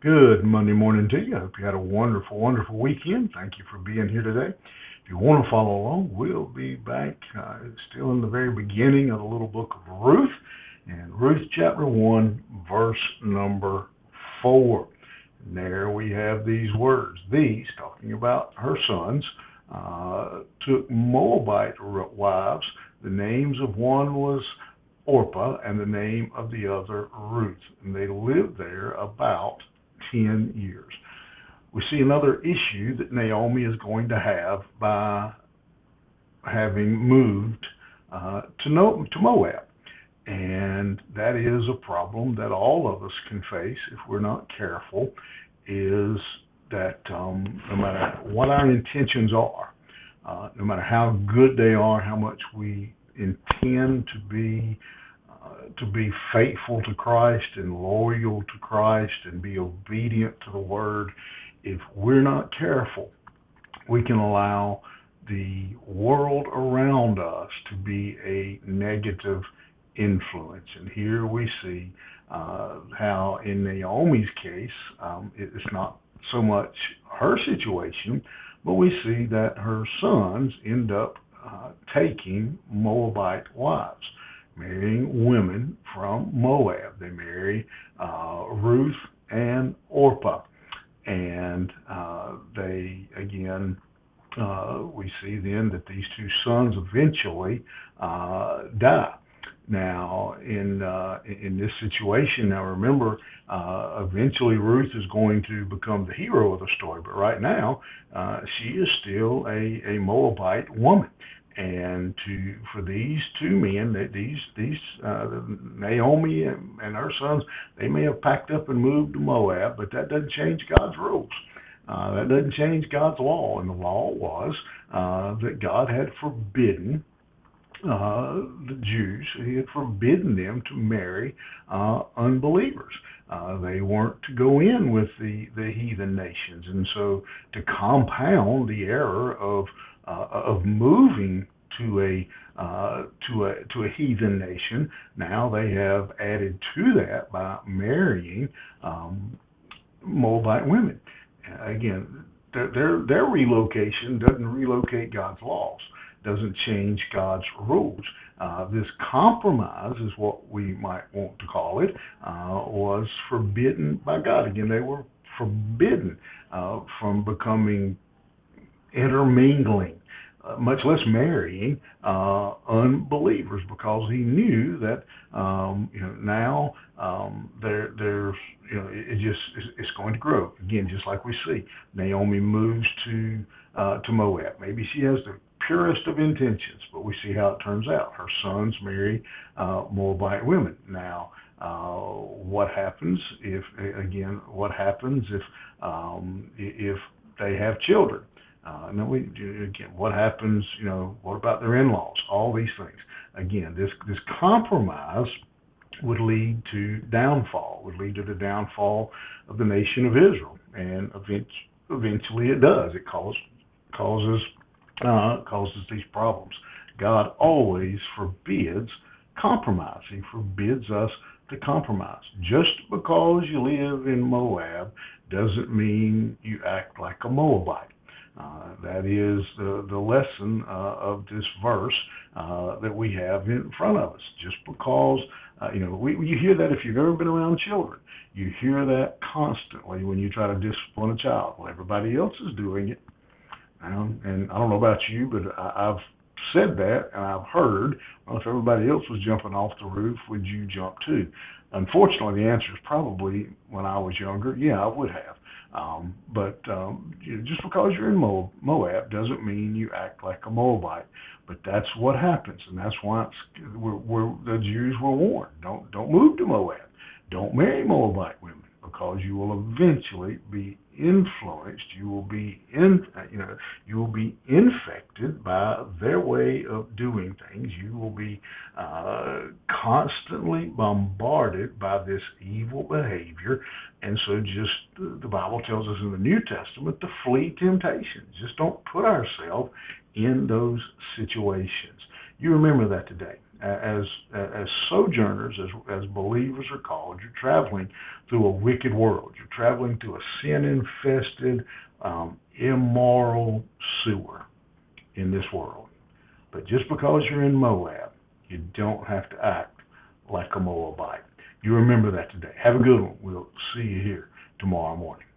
Good Monday morning to you. I hope you had a wonderful, wonderful weekend. Thank you for being here today. If you want to follow along, we'll be back still in the very beginning of the little book of Ruth, and Ruth chapter 1, verse number 4. And there we have these words. These, talking about her sons, took Moabite wives. The names of one was Orpah, and the name of the other Ruth. And they lived there about 10 years. We see another issue that Naomi is going to have by having moved to Moab. And that is a problem that all of us can face if we're not careful, is that no matter what our intentions are, no matter how good they are, how much we intend to be faithful to Christ and loyal to Christ and be obedient to the Word, if we're not careful, we can allow the world around us to be a negative influence. And here we see how in Naomi's case, it's not so much her situation, but we see that her sons end up taking Moabite wives, marrying women from Moab. They marry Ruth and Orpah. And we see then that these two sons eventually die. Now, in this situation, now remember, eventually Ruth is going to become the hero of the story, but right now, she is still a Moabite woman. And for these two men, Naomi and her sons, they may have packed up and moved to Moab, but that doesn't change God's rules. That doesn't change God's law. And the law was that God had forbidden the Jews. He had forbidden them to marry unbelievers. They weren't to go in with the heathen nations. And so, to compound the error of moving to a heathen nation, now they have added to that by marrying Moabite women. Again, their relocation doesn't relocate God's laws, doesn't change God's rules. This compromise is what we might want to call it, was forbidden by God. Again, they were forbidden from becoming intermingling, much less marrying unbelievers, because he knew that now there's it's going to grow again, just like we see Naomi moves to Moab. Maybe she has the purest of intentions, but we see how it turns out. Her sons marry Moabite women. Now, what happens if they have children? What happens? What about their in-laws? All these things. Again, this compromise would lead to downfall. Would lead to the downfall of the nation of Israel, and eventually it does. It causes these problems. God always forbids compromise. He forbids us to compromise. Just because you live in Moab doesn't mean you act like a Moabite. That is the lesson of this verse that we have in front of us. Just because, you hear that if you've ever been around children. You hear that constantly when you try to discipline a child. Well, everybody else is doing it. And I don't know about you, but I've said that, and I've heard, well, if everybody else was jumping off the roof, would you jump too? Unfortunately, the answer is probably, when I was younger, yeah, I would have. But just because you're in Moab doesn't mean you act like a Moabite. But that's what happens, and that's why the Jews were warned: don't move to Moab, don't marry Moabite women, because you will eventually be influenced. You will be infected by their way of doing things. You will be constantly bombarded by this evil behavior. And so, just the Bible tells us in the New Testament to flee temptation. Just don't put ourselves in those situations. You remember that today. As sojourners, as believers are called, you're traveling through a wicked world. You're traveling through a sin-infested, immoral sewer in this world. But just because you're in Moab, you don't have to act like a Moabite. You remember that today. Have a good one. We'll see you here tomorrow morning.